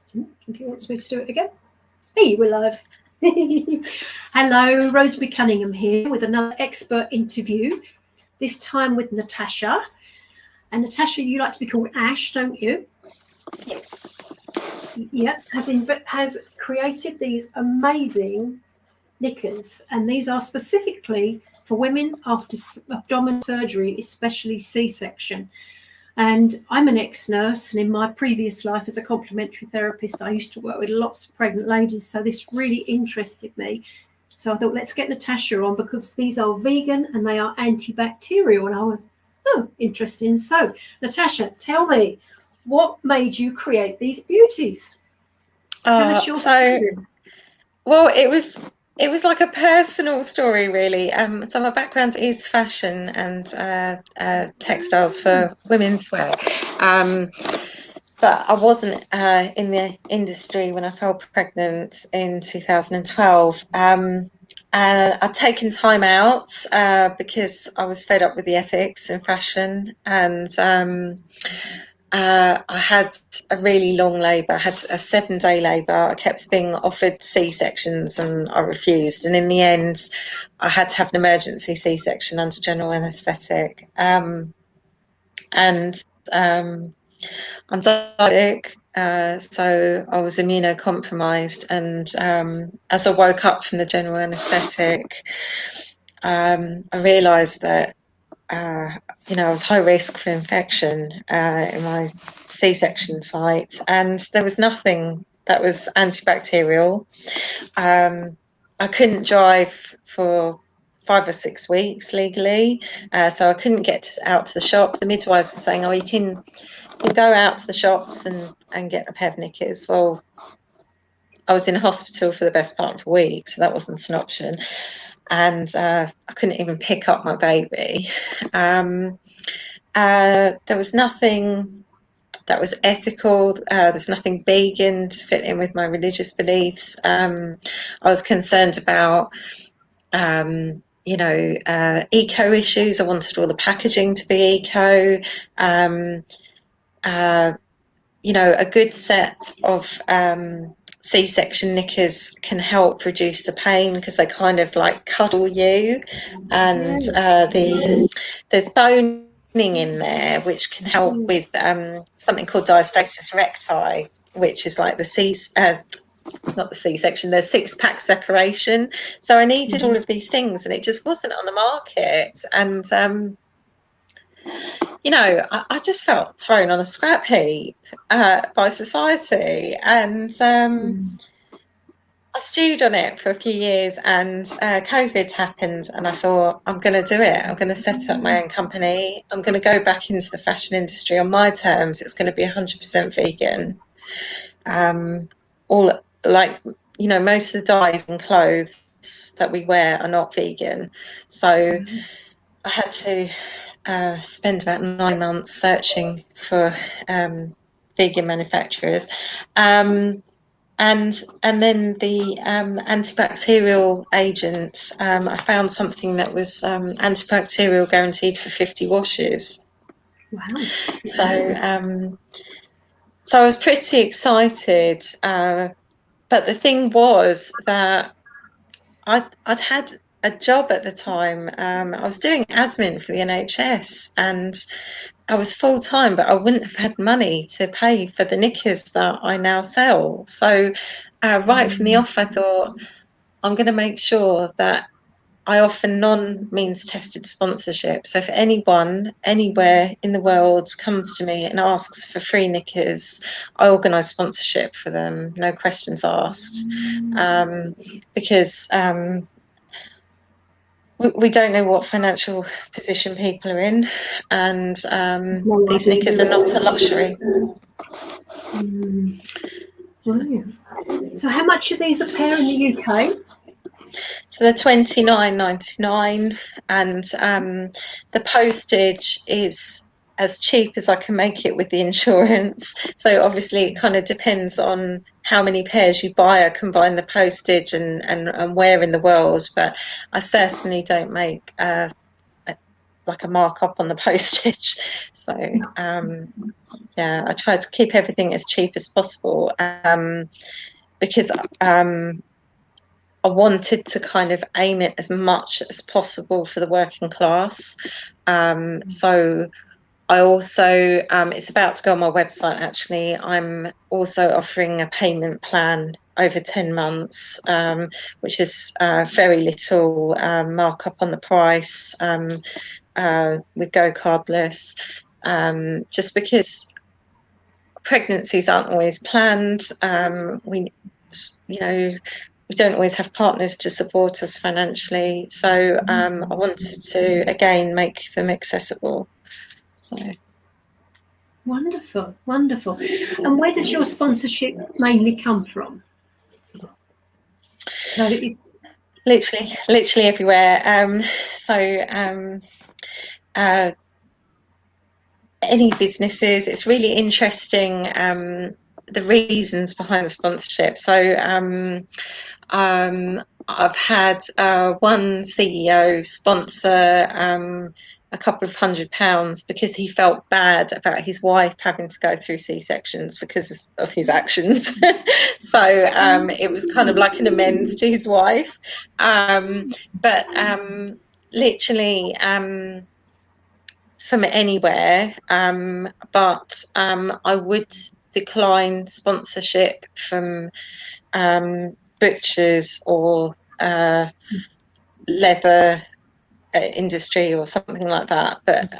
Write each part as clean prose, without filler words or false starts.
I think he wants me to do it again. Hey, we're live. Hello, Rosemary Cunningham here with another expert interview, this time with Natasha. And Natasha, you like to be called Ash, don't you? Yes. Yeah, has created these amazing knickers, and these are specifically for women after abdominal surgery, especially C-section. And I'm an ex-nurse, and in my previous life as a complementary therapist, I used to work with lots of pregnant ladies, so this really interested me. So I thought, let's get Natasha on, because these are vegan and they are antibacterial. And I was, interesting. So, Natasha, tell me, what made you create these beauties? Tell us your story. Well, it was like a personal story, really. So my background is fashion and textiles for women's wear. But I wasn't in the industry when I fell pregnant in 2012. I'd taken time out because I was fed up with the ethics in fashion, and I had a really long labour. I had a 7-day labour. I kept being offered C-sections and I refused. And in the end, I had to have an emergency C-section under general anaesthetic. And I'm diabetic, so I was immunocompromised. And as I woke up from the general anaesthetic, I realised that I was high risk for infection in my C-section site, and there was nothing that was antibacterial. I couldn't drive for 5 or 6 weeks legally, so I couldn't get out to the shop. The midwives were saying, "Oh, you can go out to the shops and get a pair of knickers." Well, I was in a hospital for the best part of a week, so that wasn't an option. And I couldn't even pick up my baby. There was nothing that was ethical. There's nothing vegan to fit in with my religious beliefs. I was concerned about, eco issues. I wanted all the packaging to be eco. A good set of C-section knickers can help reduce the pain because they kind of like cuddle you, and there's boning in there which can help with something called diastasis recti, which is like not the C-section, the 6-pack separation. So I needed all of these things, and it just wasn't on the market. And I just felt thrown on a scrap heap by society, and I stewed on it for a few years, and COVID happened, and I thought, I'm going to do it. I'm going to set up my own company. I'm going to go back into the fashion industry on my terms. It's going to be 100% vegan. Most of the dyes and clothes that we wear are not vegan. So I had to spend about 9 months searching for vegan manufacturers. And then the antibacterial agent, I found something that was antibacterial guaranteed for 50 washes. Wow. So I was pretty excited. But the thing was that I'd had a job at the time. I was doing admin for the NHS, and I was full-time, but I wouldn't have had money to pay for the knickers that I now sell. So right from the off, I thought, I'm going to make sure that I offer non-means tested sponsorship. So if anyone anywhere in the world comes to me and asks for free knickers, I organise sponsorship for them, no questions asked, because we don't know what financial position people are in, and these knickers are not a luxury. Brilliant. So how much are these a pair in the UK? So they're £29.99, and the postage is as cheap as I can make it with the insurance. So obviously it kind of depends on how many pairs you buy. I combine the postage and where in the world, but I certainly don't make like a markup on the postage. So yeah, I try to keep everything as cheap as possible, because I wanted to kind of aim it as much as possible for the working class. So I also, it's about to go on my website actually, I'm also offering a payment plan over 10 months, which is very little markup on the price, with Go Cardless, just because pregnancies aren't always planned. We don't always have partners to support us financially. So I wanted to, again, make them accessible. So. Wonderful, wonderful. And where does your sponsorship mainly come from? So literally everywhere. Any businesses, it's really interesting, the reasons behind the sponsorship. So I've had one CEO sponsor a couple of £100 because he felt bad about his wife having to go through C-sections because of his actions. So it was kind of like an amends to his wife. But literally from anywhere, but I would decline sponsorship from butchers or leather industry or something like that, but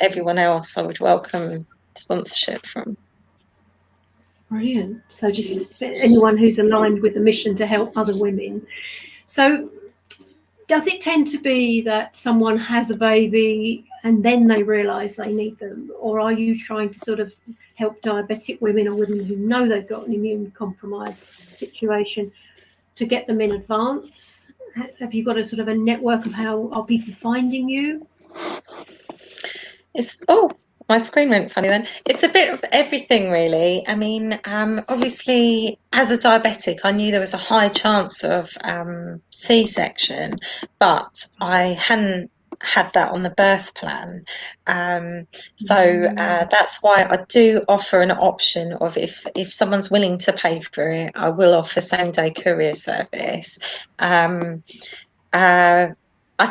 everyone else I would welcome sponsorship from. Brilliant. So just anyone who's aligned with the mission to help other women. So does it tend to be that someone has a baby and then they realise they need them, or are you trying to sort of help diabetic women or women who know they've got an immune compromised situation to get them in advance? Have you got a sort of a network of how are people finding you? My screen went funny then. It's a bit of everything, really. I mean, obviously, as a diabetic, I knew there was a high chance of C-section, but I hadn't had that on the birth plan. So that's why I do offer an option of if someone's willing to pay for it, I will offer same-day courier service. I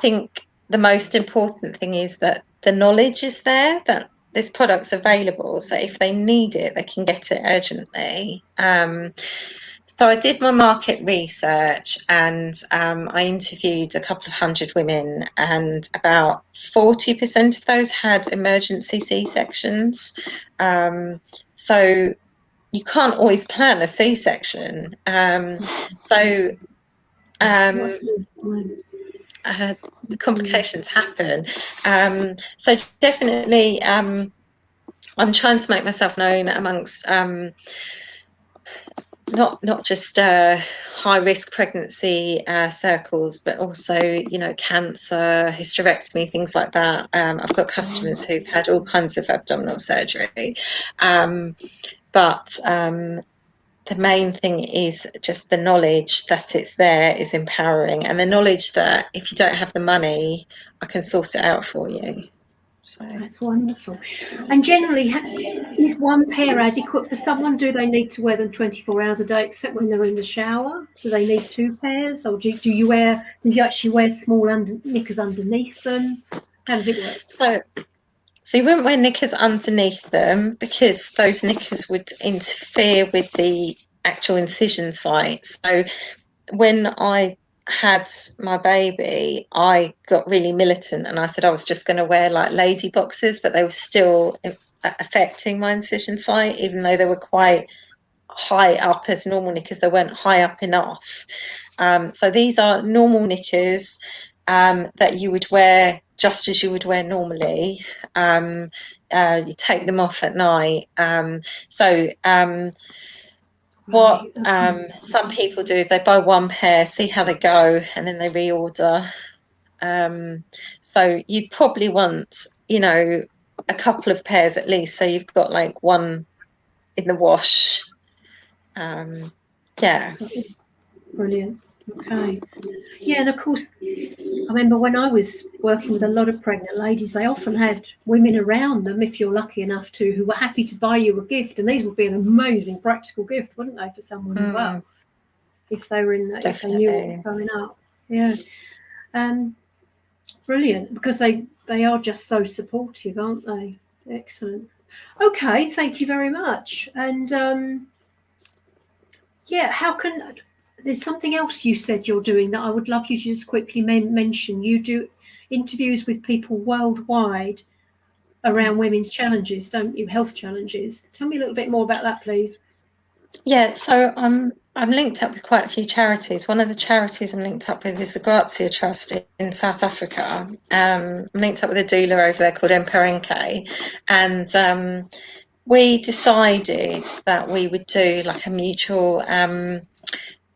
think the most important thing is that the knowledge is there, that this product's available, so if they need it, they can get it urgently. So I did my market research and I interviewed a couple of hundred women, and about 40% of those had emergency C-sections. So you can't always plan a C-section. The complications happen. So definitely, I'm trying to make myself known amongst not just high risk pregnancy circles, but also, you know, cancer, hysterectomy, things like that. I've got customers who've had all kinds of abdominal surgery, but the main thing is just the knowledge that it's there is empowering, and the knowledge that if you don't have the money, I can sort it out for you. So that's wonderful. And generally, is one pair adequate for someone? Do they need to wear them 24 hours a day, except when they're in the shower? Do they need two pairs, or do you actually wear small knickers underneath them? How does it work? So you wouldn't wear knickers underneath them because those knickers would interfere with the actual incision site. So when I had my baby, I got really militant and I said I was just going to wear like lady boxes, but they were still affecting my incision site, even though they were quite high up as normal knickers. They weren't high up enough. So these are normal knickers that you would wear just as you would wear normally. You take them off at night. What some people do is they buy one pair, see how they go, and then they reorder. So you'd probably want, you know, a couple of pairs at least, so you've got like one in the wash. Yeah. Brilliant. Okay. Yeah, and of course, I remember when I was working with a lot of pregnant ladies, they often had women around them, if you're lucky enough to, who were happy to buy you a gift, and these would be an amazing practical gift, wouldn't they, for someone as well, if they were in, if they knew what was coming up. Yeah, brilliant, because they are just so supportive, aren't they? Excellent. Okay, thank you very much. And yeah, how can, there's something else you said you're doing that I would love you to just quickly mention. You do interviews with people worldwide around women's challenges, don't you? Health challenges. Tell me a little bit more about that, please. Yeah, so I'm linked up with quite a few charities. One of the charities I'm linked up with is the Grazia Trust in South Africa. I'm linked up with a doula over there called Mperenke, and we decided that we would do like a mutual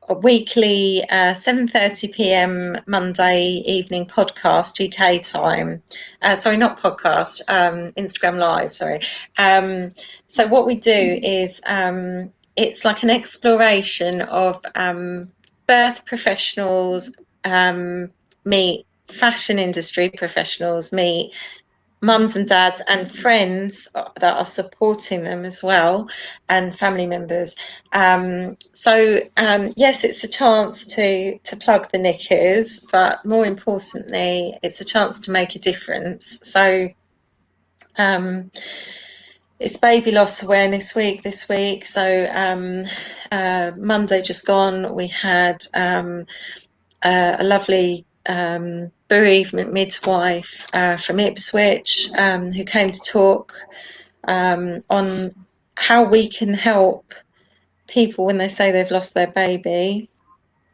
a weekly 7:30 p.m. Monday evening podcast UK time. Sorry, not podcast, Instagram Live. Sorry. So what we do is it's like an exploration of birth professionals meet fashion industry professionals, meet mums and dads and friends that are supporting them as well, and family members. Yes, it's a chance to plug the knickers, but more importantly, it's a chance to make a difference. So it's Baby Loss Awareness Week this week. So Monday just gone, we had a lovely bereavement midwife from Ipswich who came to talk on how we can help people when they say they've lost their baby.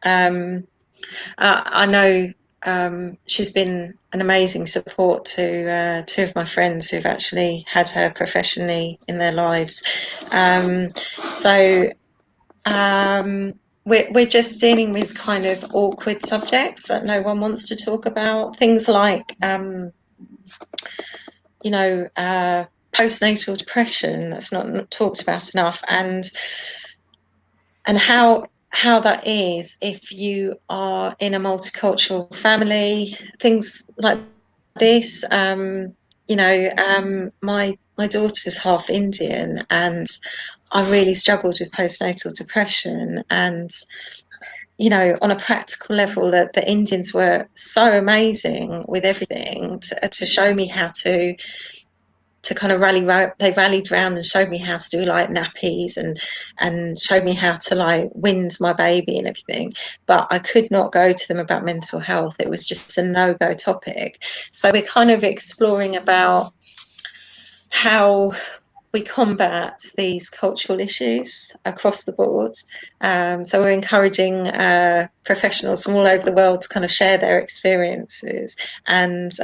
I know she's been an amazing support to two of my friends who've actually had her professionally in their lives. We're just dealing with kind of awkward subjects that no one wants to talk about. Things like, postnatal depression, that's not talked about enough, and how that is if you are in a multicultural family. Things like this. My daughter's half Indian, and I really struggled with postnatal depression, and on a practical level, that the Indians were so amazing with everything to show me how to kind of they rallied around and showed me how to do like nappies and showed me how to like wind my baby and everything, but I could not go to them about mental health. It was just a no-go topic. So we're kind of exploring about how we combat these cultural issues across the board. So we're encouraging professionals from all over the world to kind of share their experiences, and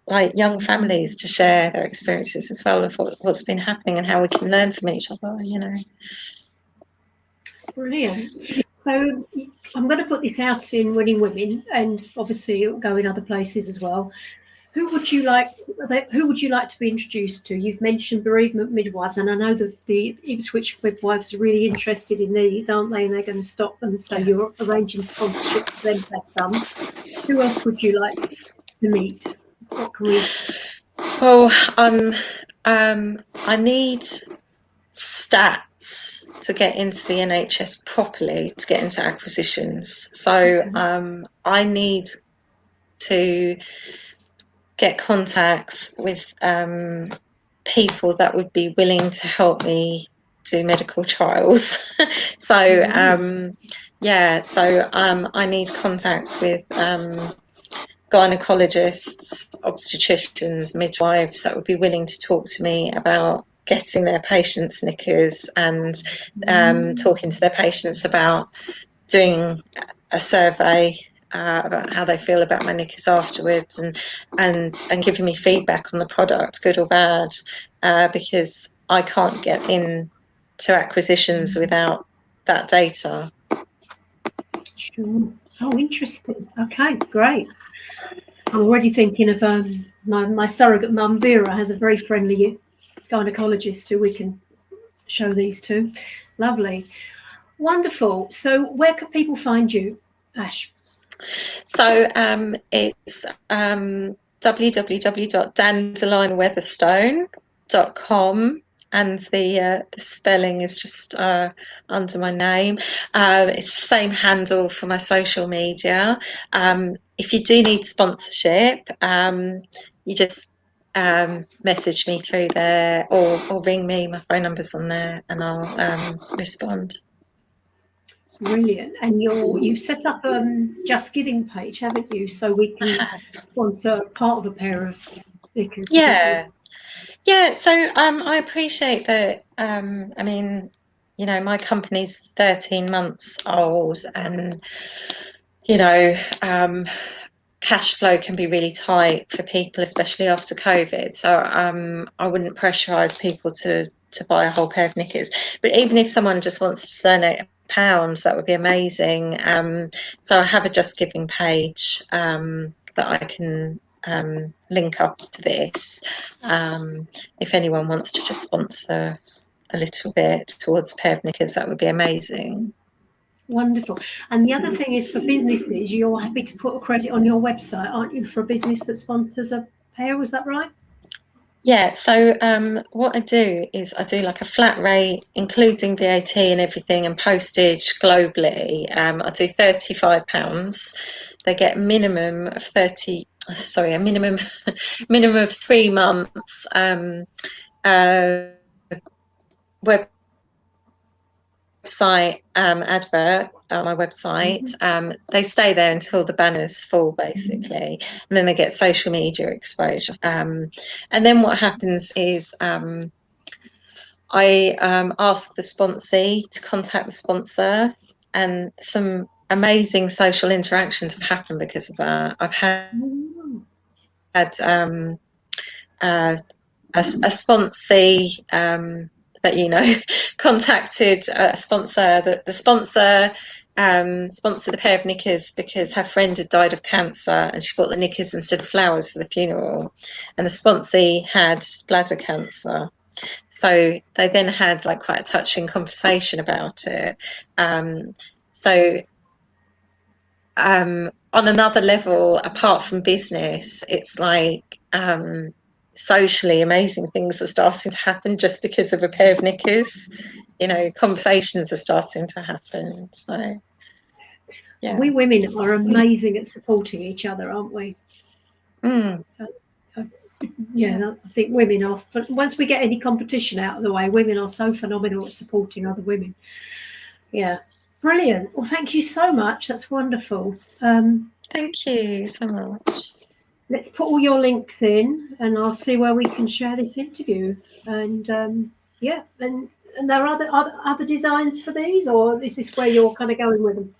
like young families to share their experiences as well of what's been happening and how we can learn from each other. It's brilliant. So I'm going to put this out in Winning Women, and obviously it'll go in other places as well. Who would you like to be introduced to? You've mentioned bereavement midwives, and I know that the Ipswich midwives are really interested in these, aren't they? And they're going to stop them. So you're arranging sponsorship for them to have some. Who else would you like to meet? What can we? Well, I need stats to get into the NHS properly, to get into acquisitions. So I need to get contacts with people that would be willing to help me do medical trials. So I need contacts with gynecologists, obstetricians, midwives that would be willing to talk to me about getting their patients knickers, and talking to their patients about doing a survey about how they feel about my knickers afterwards, and giving me feedback on the product, good or bad, because I can't get into acquisitions without that data. Sure. Oh, interesting. Okay, great. I'm already thinking of my surrogate mum, Vera, has a very friendly gynecologist who we can show these to. Lovely. Wonderful. So where can people find you, Ash? So it's www.dandelionweatherstone.com, and the spelling is just under my name. It's the same handle for my social media. If you do need sponsorship, you just message me through there, or ring me. My phone number's on there, and I'll respond. Brilliant. And you've set up a Just Giving page, haven't you? So we can sponsor part of a pair of knickers. Yeah. Yeah, so I appreciate that. I mean, you know, my company's 13 months old, and you know, cash flow can be really tight for people, especially after COVID. So I wouldn't pressurise people to buy a whole pair of knickers. But even if someone just wants to donate £1, that would be amazing. So I have a Just Giving page that I can link up to this. If anyone wants to just sponsor a little bit towards a pair of knickers, that would be amazing. Wonderful. And the other thing is, for businesses, you're happy to put a credit on your website, aren't you, for a business that sponsors a pair? Was that right? Yeah, so what I do is I do like a flat rate, including VAT and everything, and postage globally. I do £35. They get a minimum of a minimum of 3 months website advert on my website. They stay there until the banner's full, basically, and then they get social media exposure. And then what happens is I ask the sponsee to contact the sponsor, and some amazing social interactions have happened because of that. I've had a sponsee that, you know, contacted a sponsor. The sponsor sponsored a pair of knickers because her friend had died of cancer, and she bought the knickers instead of flowers for the funeral. And the sponsee had bladder cancer. So they then had like quite a touching conversation about it. So on another level, apart from business, it's like socially amazing things are starting to happen just because of a pair of knickers. You know, conversations are starting to happen. So yeah, We women are amazing at supporting each other, aren't we? Yeah, I think women are. But once we get any competition out of the way, women are so phenomenal at supporting other women. Yeah, brilliant. Well, thank you so much. That's wonderful. Thank you so much. Let's put all your links in, and I'll see where we can share this interview. And yeah, and there are other designs for these, or is this where you're kind of going with them?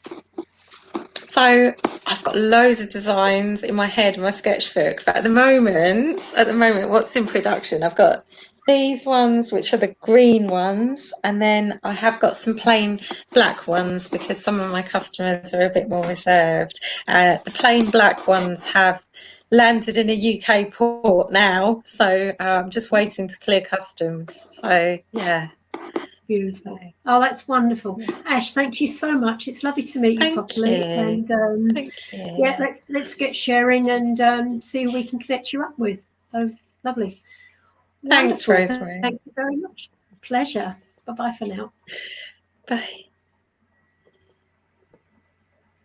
So I've got loads of designs in my head, in my sketchbook, but at the moment, what's in production? I've got these ones, which are the green ones, and then I have got some plain black ones because some of my customers are a bit more reserved. The plain black ones have landed in a UK port now, so I'm just waiting to clear customs. So yeah. Beautiful. Oh, that's wonderful. Ash, thank you so much. It's lovely to meet you properly. And thank you. Yeah, let's get sharing and see who we can connect you up with. Oh, lovely. Thanks, Wonderful. Rosemary. Thank you very much. Pleasure. Bye-bye for now. Bye.